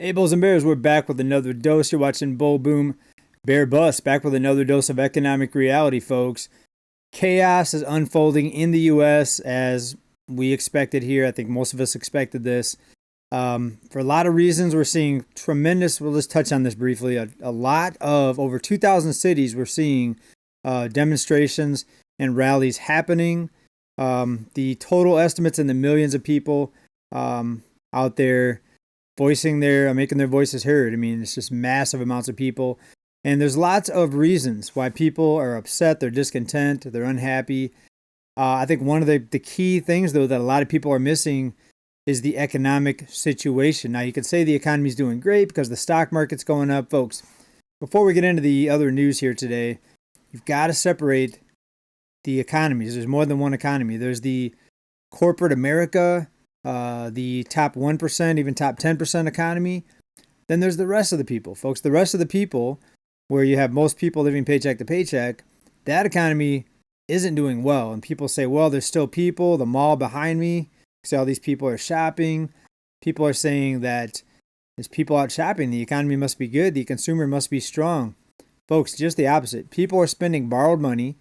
Hey, Bulls and Bears, we're back with another dose. You're watching Bull Boom Bear Bust, back with another dose of economic reality, folks. Chaos is unfolding in the U.S. as we expected here. I think most of us expected this. For a lot of reasons, we're seeing tremendous, we'll just touch on this briefly, a lot of, over 2,000 cities, we're seeing demonstrations and rallies happening. The total estimates in the millions of people out there making their voices heard. I mean, it's just massive amounts of people. And there's lots of reasons why people are upset, they're discontent, they're unhappy. I think one of the key things, though, that a lot of people are missing is the economic situation. Now, you could say the economy's doing great because the stock market's going up. Folks, before we get into the other news here today, you've got to separate the economies. There's more than one economy. There's the corporate America, the top 1%, even top 10% economy. Then there's the rest of the people, folks. The rest of the people, where you have most people living paycheck to paycheck, that economy isn't doing well. And people say, well, there's still people. The mall behind me, see all these people are shopping. People are saying that there's people out shopping. The economy must be good. The consumer must be strong. Folks, just the opposite. People are spending borrowed money.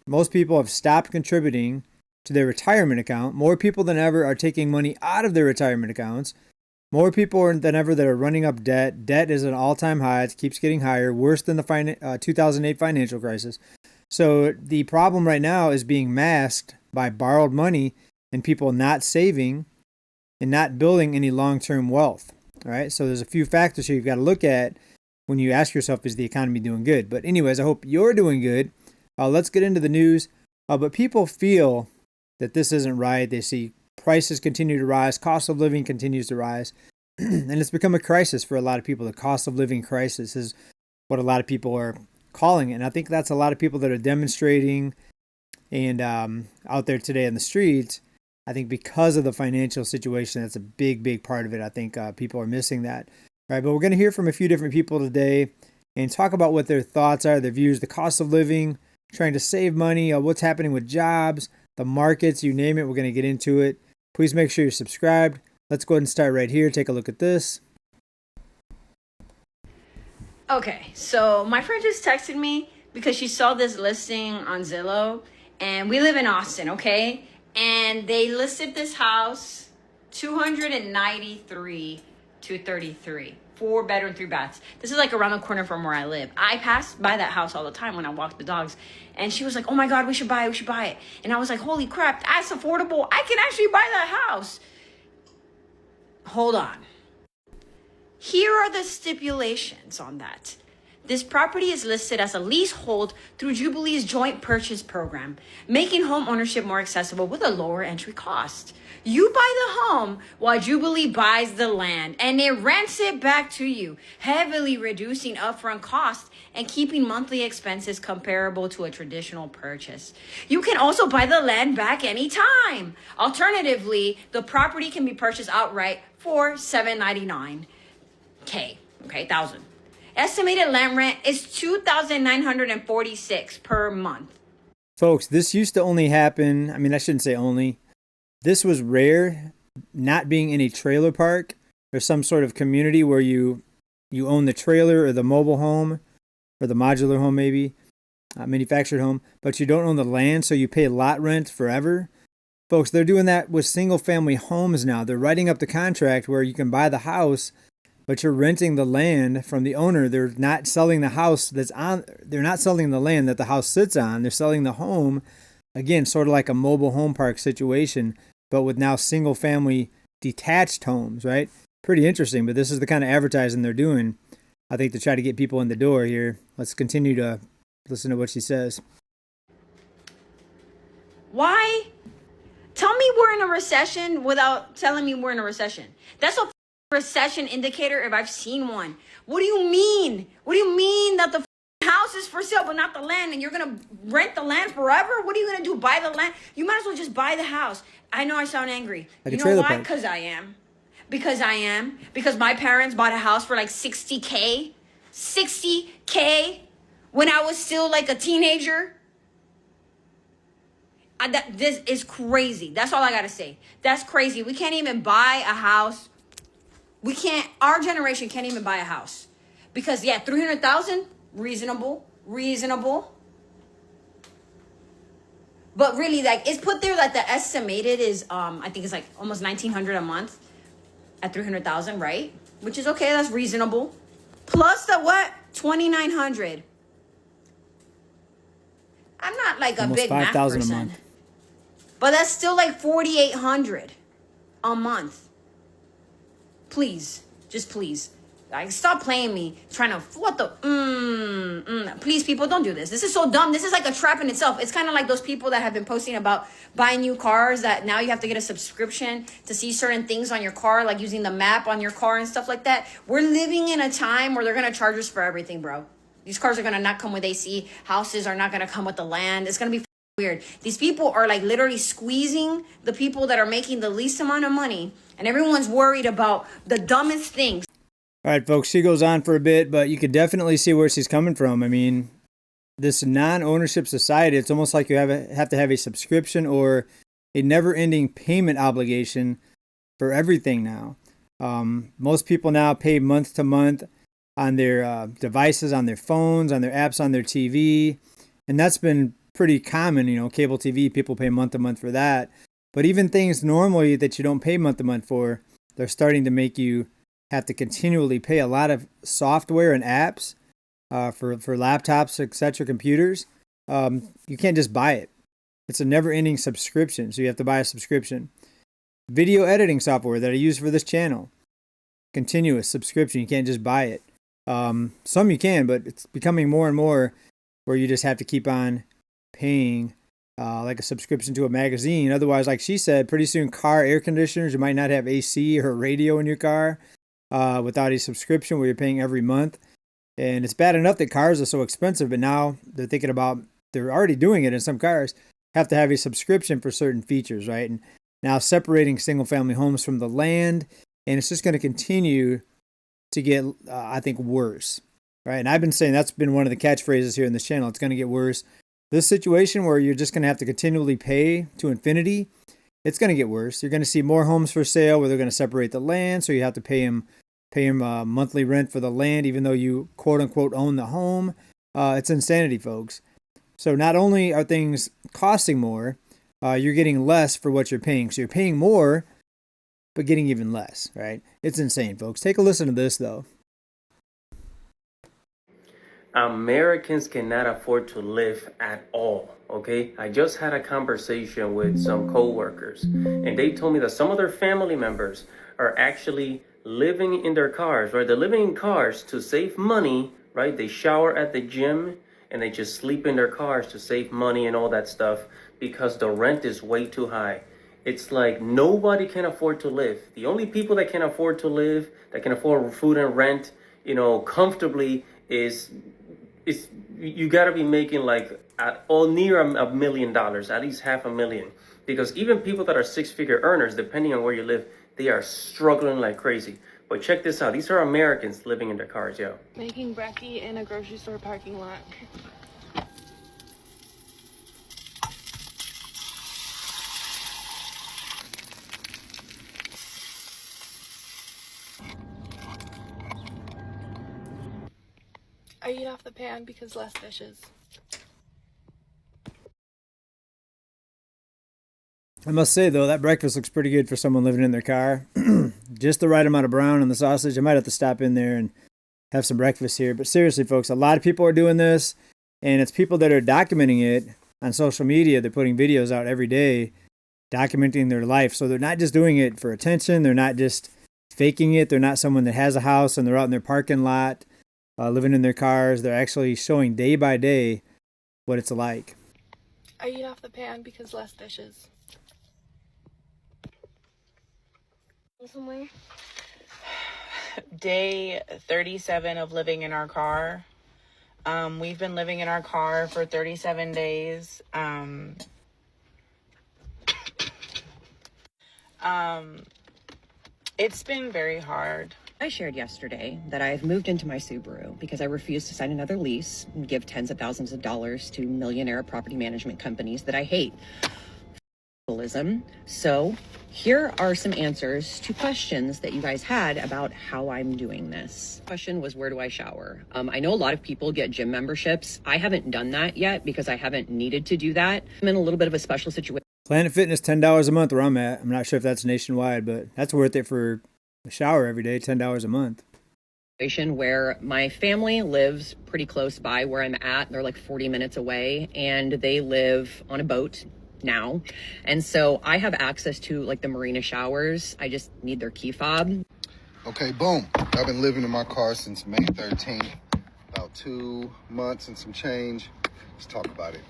Most people have stopped contributing to their retirement account. More people than ever are taking money out of their retirement accounts. More people than ever that are running up debt. Debt is at an all-time high. It keeps getting higher, worse than the 2008 financial crisis. So the problem right now is being masked by borrowed money and people not saving and not building any long-term wealth. All right, so there's a few factors here you've got to look at when you ask yourself, is the economy doing good? But anyways, I hope you're doing good. Let's get into the news. But people feel that this isn't right. They see prices continue to rise. Cost of living continues to rise. And it's become a crisis for a lot of people. The cost of living crisis is what a lot of people are calling it. And I think that's a lot of people that are demonstrating and out there today in the streets. I think because of the financial situation, that's a big, big part of it. I think people are missing that. All right, but we're going to hear from a few different people today and talk about what their thoughts are, their views, the cost of living, trying to save money, what's happening with jobs, the markets, you name it. We're going to get into it. Please make sure you're subscribed. Let's go ahead and start right here. Take a look at this. Okay, so my friend just texted me because she saw this listing on Zillow, and we live in Austin, okay? And they listed this house, 293 to 33, 4-bedroom, 3 baths. This is like around the corner from where I live. I pass by that house all the time when I walk the dogs. And she was like, oh my God, we should buy it. And I was like, holy crap, that's affordable. I can actually buy that house. Hold on. Here are the stipulations on that. This property is listed as a leasehold through Jubilee's joint purchase program, making home ownership more accessible with a lower entry cost. You buy the home while Jubilee buys the land, and it rents it back to you, heavily reducing upfront costs and keeping monthly expenses comparable to a traditional purchase. You can also buy the land back anytime. Alternatively, the property can be purchased outright for $799,000. Estimated land rent is $2,946 per month. Folks, this used to only happen, I mean, I shouldn't say only. This was rare, not being in a trailer park or some sort of community where you own the trailer or the mobile home or the modular home maybe, manufactured home, but you don't own the land, so you pay lot rent forever. Folks, they're doing that with single-family homes now. They're writing up the contract where you can buy the house, but you're renting the land from the owner. They're not selling the house they're not selling the land that the house sits on. They're selling the home, again, sort of like a mobile home park situation, but with now single family detached homes, right? Pretty interesting, but this is the kind of advertising they're doing, I think, to try to get people in the door here. Let's continue to listen to what she says. Why? Tell me we're in a recession without telling me we're in a recession. That's a recession indicator if I've seen one. What do you mean? What do you mean that the house is for sale but not the land, and you're gonna rent the land forever? What are you gonna do? Buy the land? You might as well just buy the house. I know I sound angry. Like you know why? Because I am. Because my parents bought a house for like $60K when I was still like a teenager. This is crazy. That's all I gotta say. That's crazy. We can't even buy a house We can't, our generation can't even buy a house. Because, yeah, 300,000, reasonable. But really, like, it's put there that the estimated is, I think it's like almost 1,900 a month at 300,000, right? Which is okay, that's reasonable. Plus the what? 2,900. I'm not like a Almost big math 5,000 a person, month. but that's still like 4,800 a month. Please, just please. Like, stop playing me, trying to, what the, please, people, don't do this. This is so dumb. This is like a trap in itself. It's kind of like those people that have been posting about buying new cars, that now you have to get a subscription to see certain things on your car, like using the map on your car and stuff like that. We're living in a time where they're going to charge us for everything, bro. These cars are going to not come with AC. Houses are not going to come with the land. It's going to be weird. These people are like literally squeezing the people that are making the least amount of money, and everyone's worried about the dumbest things. All right, folks, she goes on for a bit, but you could definitely see where she's coming from. I mean, this non-ownership society, it's almost like you have to have a subscription or a never-ending payment obligation for everything now. Most people now pay month to month on their devices, on their phones, on their apps, on their TV, and that's been pretty common. You know, cable TV, people pay month to month for that. But even things normally that you don't pay month to month for, they're starting to make you have to continually pay. A lot of software and apps for laptops, etc., computers. You can't just buy it. It's a never-ending subscription, so you have to buy a subscription. Video editing software that I use for this channel, continuous subscription. You can't just buy it. Some you can, but it's becoming more and more where you just have to keep on paying like a subscription to a magazine. Otherwise, like she said, pretty soon car air conditioners, you might not have AC or radio in your car without a subscription where you're paying every month. And it's bad enough that cars are so expensive, but now they're thinking about, they're already doing it in some cars, have to have a subscription for certain features, right? And now separating single family homes from the land, and it's just going to continue to get, I think, worse, right? And I've been saying that's been one of the catchphrases here in this channel. It's going to get worse. This situation where you're just going to have to continually pay to infinity, it's going to get worse. You're going to see more homes for sale where they're going to separate the land, so you have to pay them monthly rent for the land, even though you quote unquote own the home. It's insanity, folks. So not only are things costing more, you're getting less for what you're paying. So you're paying more, but getting even less, right? It's insane, folks. Take a listen to this, though. Americans cannot afford to live at all, okay? I just had a conversation with some coworkers, and they told me that some of their family members are actually living in their cars, right? They're living in cars to save money, right? They shower at the gym, and they just sleep in their cars to save money and all that stuff because the rent is way too high. It's like nobody can afford to live. The only people that can afford to live, that can afford food and rent, comfortably is you got to be making like near $1 million, at least $500,000. Because even people that are six-figure earners, depending on where you live, they are struggling like crazy. But check this out. These are Americans living in their cars, yo. Making brekkie in a grocery store parking lot. I eat off the pan because less dishes. I must say, though, that breakfast looks pretty good for someone living in their car. Just the right amount of brown on the sausage. I might have to stop in there and have some breakfast here. But seriously, folks, a lot of people are doing this, and it's people that are documenting it on social media. They're putting videos out every day documenting their life. So they're not just doing it for attention. They're not just faking it. They're not someone that has a house and they're out in their parking lot living in their cars. They're actually showing day by day what it's like. I eat off the pan because less dishes. Somewhere. Day 37 of living in our car. We've been living in our car for 37 days. It's been very hard. I shared yesterday that I have moved into my Subaru because I refuse to sign another lease and give tens of thousands of dollars to millionaire property management companies that I hate. So here are some answers to questions that you guys had about how I'm doing this. Question was, where do I shower? I know a lot of people get gym memberships. I haven't done that yet because I haven't needed to do that. I'm in a little bit of a special situation. Planet Fitness, $10 a month where I'm at. I'm not sure if that's nationwide, but that's worth it for a shower every day, $10 a month. Where my family lives pretty close by where I'm at. They're like 40 minutes away, and they live on a boat now. And so I have access to like the marina showers. I just need their key fob. Okay, boom. I've been living in my car since May 13th, about 2 months and some change. Let's talk about it.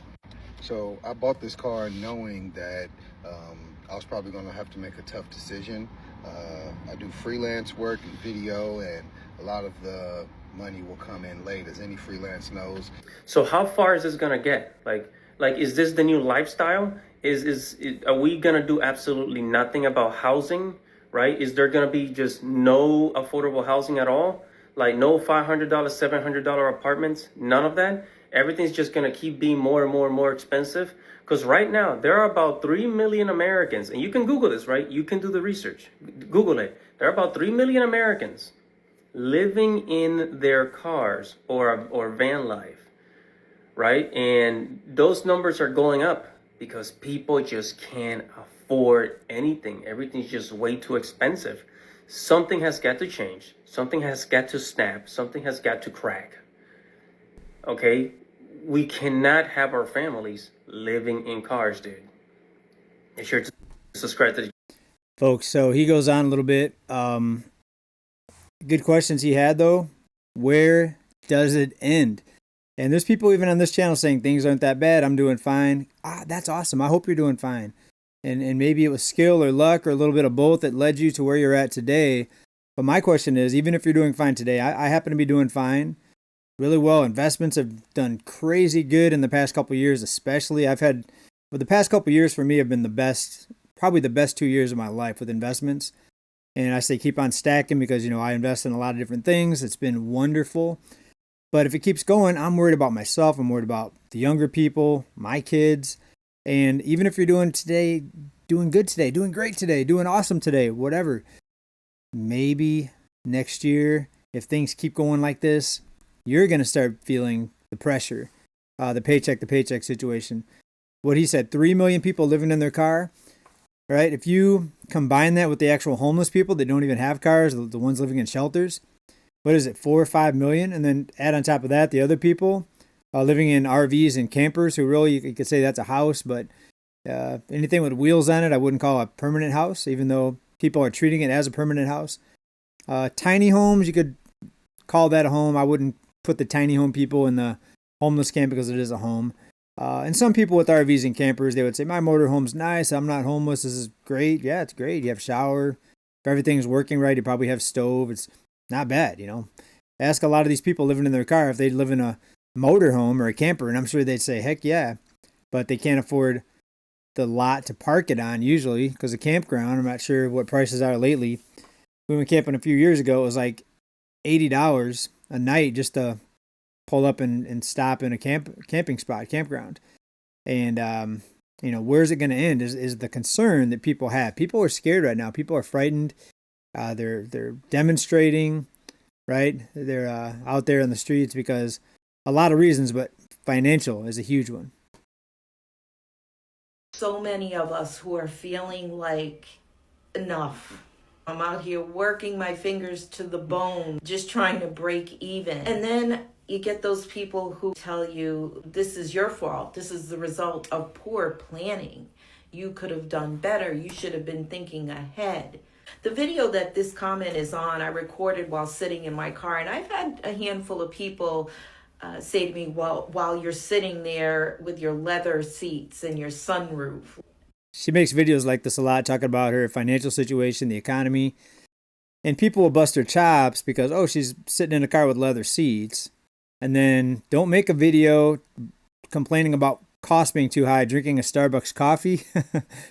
So I bought this car knowing that I was probably going to have to make a tough decision. I do freelance work and video, and a lot of the money will come in late, as any freelance knows. So how far is this gonna get? Like, is this the new lifestyle? Are we gonna do absolutely nothing about housing, right? Is there gonna be just no affordable housing at all? Like no $500, $700 apartments? None of that? Everything's just gonna keep being more and more and more expensive? Because right now, there are about 3 million Americans, and you can Google this, right? You can do the research. Google it. There are about 3 million Americans living in their cars or van life, right? And those numbers are going up because people just can't afford anything. Everything's just way too expensive. Something has got to change. Something has got to snap. Something has got to crack. Okay? We cannot have our families living in cars, dude. Make sure to subscribe to the Folks, so he goes on a little bit. Good questions he had, though. Where does it end? And there's people even on this channel saying things aren't that bad. I'm doing fine. That's awesome. I hope you're doing fine. And maybe it was skill or luck or a little bit of both that led you to where you're at today. But my question is, even if you're doing fine today, I happen to be doing fine. Really well. Investments have done crazy good in the past couple of years, especially. The past couple of years for me have been the best, probably the best 2 years of my life with investments. And I say keep on stacking because, I invest in a lot of different things. It's been wonderful. But if it keeps going, I'm worried about myself. I'm worried about the younger people, my kids. And even if you're doing good today, doing great today, doing awesome today, whatever, maybe next year, if things keep going like this, you're going to start feeling the pressure, the paycheck situation. What he said, 3 million people living in their car, right? If you combine that with the actual homeless people that don't even have cars, the ones living in shelters, what is it, 4 or 5 million? And then add on top of that the other people living in RVs and campers who really, you could say that's a house, but anything with wheels on it, I wouldn't call a permanent house, even though people are treating it as a permanent house. Tiny homes, you could call that a home. I wouldn't put the tiny home people in the homeless camp because it is a home. And some people with RVs and campers, they would say, my motorhome's nice. I'm not homeless. This is great. Yeah, it's great. You have a shower. If everything's working right, you probably have stove. It's not bad, Ask a lot of these people living in their car if they live in a motorhome or a camper, and I'm sure they'd say, heck yeah. But they can't afford the lot to park it on usually because of campground. I'm not sure what prices are lately. We went camping a few years ago. It was like $80 a night just to pull up and stop in a camping spot, campground. And, where's it going to end is the concern that people have. People are scared right now. People are frightened. They're demonstrating, right? They're out there on the streets because a lot of reasons, but financial is a huge one. So many of us who are feeling like enough. I'm out here working my fingers to the bone, just trying to break even. And then you get those people who tell you, this is your fault. This is the result of poor planning. You could have done better. You should have been thinking ahead. The video that this comment is on, I recorded while sitting in my car. And I've had a handful of people say to me, well, while you're sitting there with your leather seats and your sunroof. She makes videos like this a lot, talking about her financial situation, the economy. And people will bust her chops because, she's sitting in a car with leather seats. And then don't make a video complaining about cost being too high, drinking a Starbucks coffee.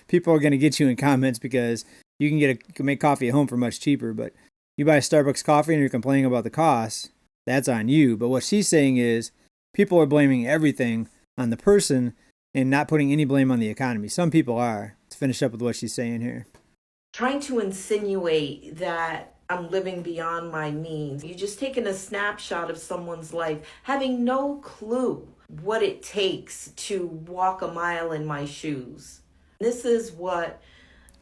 People are going to get you in comments because you can make coffee at home for much cheaper. But you buy a Starbucks coffee and you're complaining about the cost, that's on you. But what she's saying is people are blaming everything on the person and not putting any blame on the economy. Some people are. It's finish up with what she's saying here. Trying to insinuate that I'm living beyond my means. You're just taking a snapshot of someone's life, having no clue what it takes to walk a mile in my shoes. This is what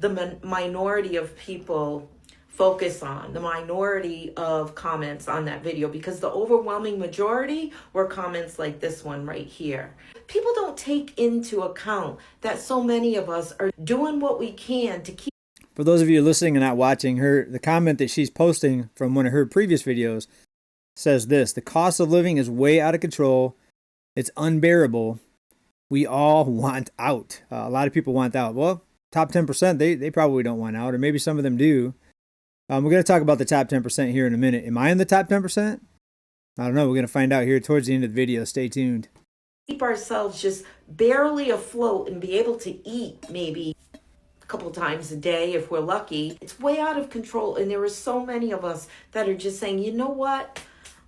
the minority of people focus on, the minority of comments on that video, because the overwhelming majority were comments like this one right here. People don't take into account that so many of us are doing what we can to keep. For those of you listening and not watching, the comment that she's posting from one of her previous videos says this: the cost of living is way out of control. It's unbearable. We all want out. A lot of people want out. Well, top 10%, they probably don't want out, or maybe some of them do. We're going to talk about the top 10% here in a minute. Am I in the top 10%? I don't know. We're going to find out here towards the end of the video. Stay tuned. Keep ourselves just barely afloat and be able to eat maybe a couple times a day if we're lucky. It's way out of control. And there are so many of us that are just saying, you know what?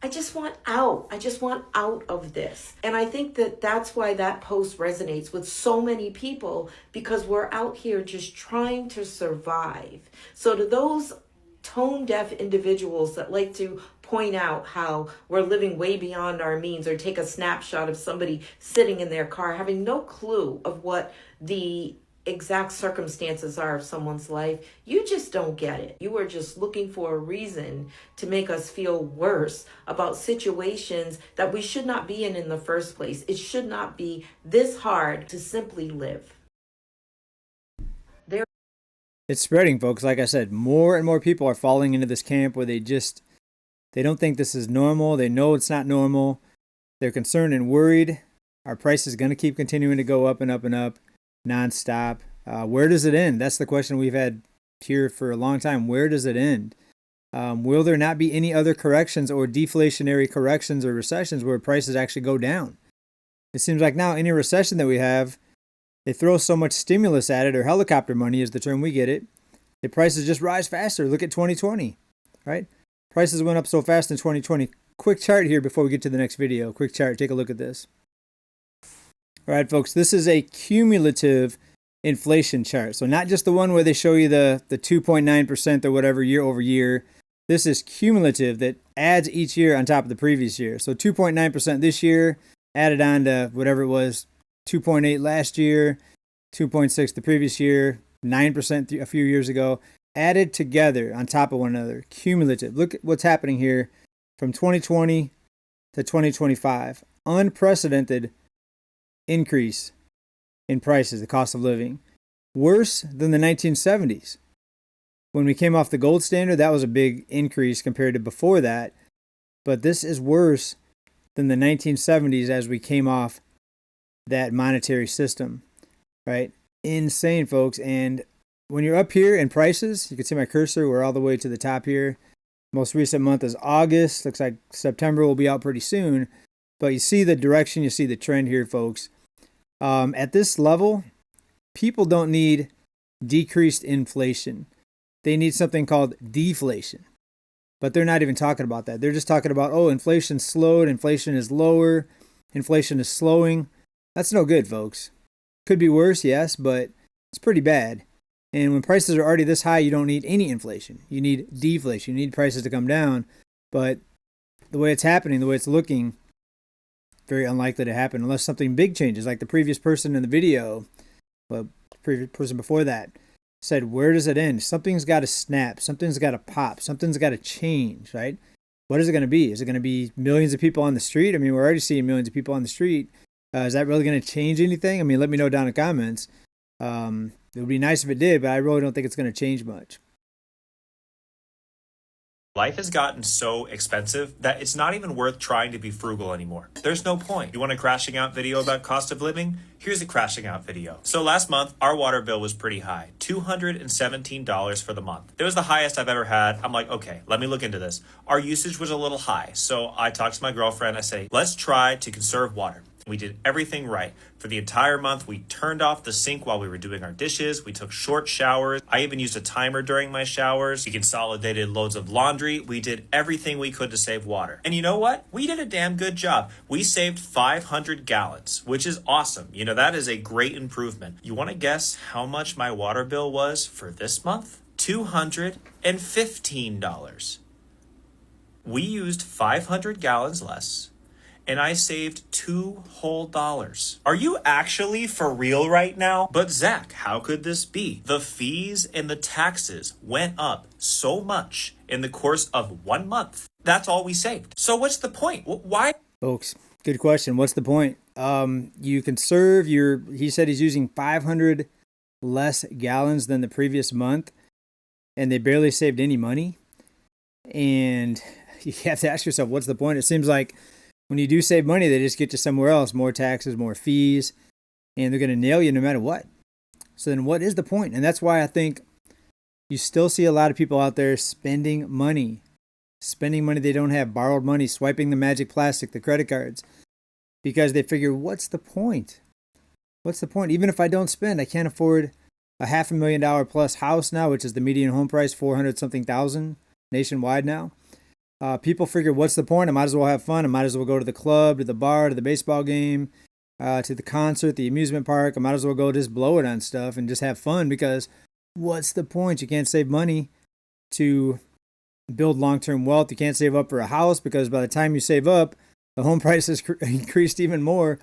I just want out. I just want out of this. And I think that that's why that post resonates with so many people, because we're out here just trying to survive. So to those tone deaf individuals that like to point out how we're living way beyond our means, or take a snapshot of somebody sitting in their car having no clue of what the exact circumstances are of someone's life, you just don't get it. You are just looking for a reason to make us feel worse about situations that we should not be in the first place. It should not be this hard to simply live. It's spreading, folks. Like I said, more and more people are falling into this camp where they don't think this is normal. They know it's not normal. They're concerned and worried. Our price is going to keep continuing to go up and up and up nonstop. Where does it end? That's the question we've had here for a long time. Where does it end? Will there not be any other corrections or deflationary corrections or recessions where prices actually go down? It seems like now any recession that we have, they throw so much stimulus at it, or helicopter money is the term we get it. The prices just rise faster. Look at 2020, right? Prices went up so fast in 2020. Quick chart here before we get to the next video. Quick chart. Take a look at this. All right, folks, this is a cumulative inflation chart. So not just the one where they show you the 2.9% or whatever year over year. This is cumulative, that adds each year on top of the previous year. So 2.9% this year added on to whatever it was, 2.8 last year, 2.6 the previous year, 9% a few years ago, added together on top of one another, cumulative. Look at what's happening here from 2020 to 2025. Unprecedented increase in prices, the cost of living. Worse than the 1970s. When we came off the gold standard, that was a big increase compared to before that. But this is worse than the 1970s as we came off that monetary system, right? Insane, folks. And when you're up here in prices, you can see my cursor, we're all the way to the top here. Most recent month is August. Looks like September will be out pretty soon. But you see the direction, you see the trend here, folks. At this level, people don't need decreased inflation. They need something called deflation. But they're not even talking about that. They're just talking about, oh, inflation slowed, inflation is lower, inflation is slowing. That's no good, folks. Could be worse, yes, but it's pretty bad. And when prices are already this high, you don't need any inflation. You need deflation. You need prices to come down. But the way it's happening, the way it's looking, very unlikely to happen unless something big changes. Like the previous person in the video, well, the previous person before that, said, where does it end? Something's got to snap. Something's got to pop. Something's got to change, right? What is it going to be? Is it going to be millions of people on the street? I mean, we're already seeing millions of people on the street. Is that really going to change anything? I mean, let me know down in the comments. It would be nice if it did, but I really don't think it's going to change much. Life has gotten so expensive that it's not even worth trying to be frugal anymore. There's no point. You want a crashing out video about cost of living? Here's a crashing out video. So last month, our water bill was pretty high, $217 for the month. It was the highest I've ever had. I'm like, okay, let me look into this. Our usage was a little high. So I talked to my girlfriend. I say, let's try to conserve water. We did everything right. For the entire month, we turned off the sink while we were doing our dishes. We took short showers. I even used a timer during my showers. We consolidated loads of laundry. We did everything we could to save water. And you know what? We did a damn good job. We saved 500 gallons, which is awesome. You know, that is a great improvement. You want to guess how much my water bill was for this month? $215. We used 500 gallons less, and I saved $2 whole. Are you actually for real right now? But Zach, how could this be? The fees and the taxes went up so much in the course of 1 month. That's all we saved. So what's the point? Why? Folks, good question. What's the point? You conserve he said he's using 500 less gallons than the previous month, and they barely saved any money. And you have to ask yourself, what's the point? It seems like when you do save money, they just get you somewhere else, more taxes, more fees, and they're going to nail you no matter what. So then what is the point? And that's why I think you still see a lot of people out there spending money they don't have, borrowed money, swiping the magic plastic, the credit cards, because they figure, what's the point? What's the point? Even if I don't spend, I can't afford a $500,000 plus house now, which is the median home price, 400 something thousand nationwide now. People figure, what's the point? I might as well have fun. I might as well go to the club, to the bar, to the baseball game, to the concert, the amusement park. I might as well go just blow it on stuff and just have fun, because what's the point? You can't save money to build long-term wealth. You can't save up for a house, because by the time you save up, the home price has increased even more.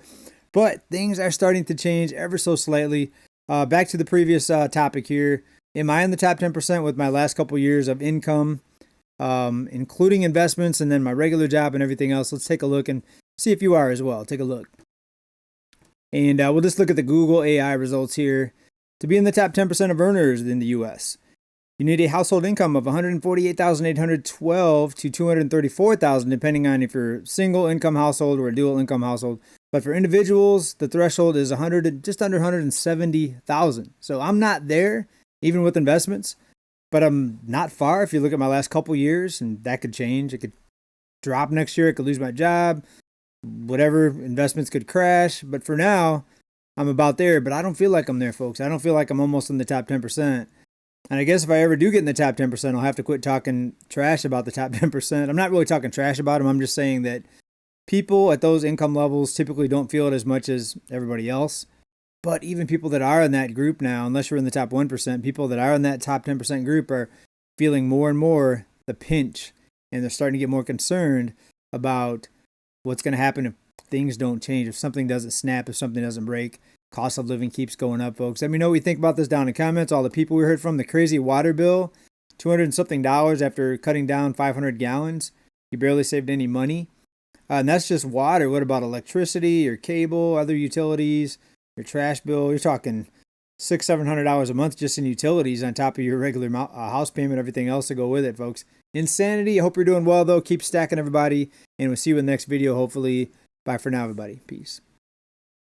But things are starting to change ever so slightly. Back to the previous topic here. Am I in the top 10% with my last couple years of income, including investments and then my regular job and everything else? Let's take a look and see if you are as well. Take a look. And we'll just look at the Google AI results here. To be in the top 10% of earners in the U.S., you need a household income of $148,812 to $234,000, depending on if you're a single income household or a dual income household. But for individuals, the threshold is just under $170,000. So I'm not there, even with investments, but I'm not far if you look at my last couple years, and that could change. It could drop next year. I could lose my job. Whatever, investments could crash. But for now, I'm about there, but I don't feel like I'm there, folks. I don't feel like I'm almost in the top 10%. And I guess if I ever do get in the top 10%, I'll have to quit talking trash about the top 10%. I'm not really talking trash about them. I'm just saying that people at those income levels typically don't feel it as much as everybody else. But even people that are in that group now, unless you're in the top 1%, people that are in that top 10% group are feeling more and more the pinch. And they're starting to get more concerned about what's going to happen if things don't change, if something doesn't snap, if something doesn't break. Cost of living keeps going up, folks. Let me know what you think about this down in the comments. All the people we heard from, the crazy water bill, $200 and something after cutting down 500 gallons. You barely saved any money. And that's just water. What about electricity, your cable, other utilities, your trash bill? You're talking $600-700 a month just in utilities on top of your regular house payment, everything else to go with it, folks. Insanity. I hope you're doing well, though. Keep stacking, everybody. And we'll see you in the next video, hopefully. Bye for now, everybody. Peace.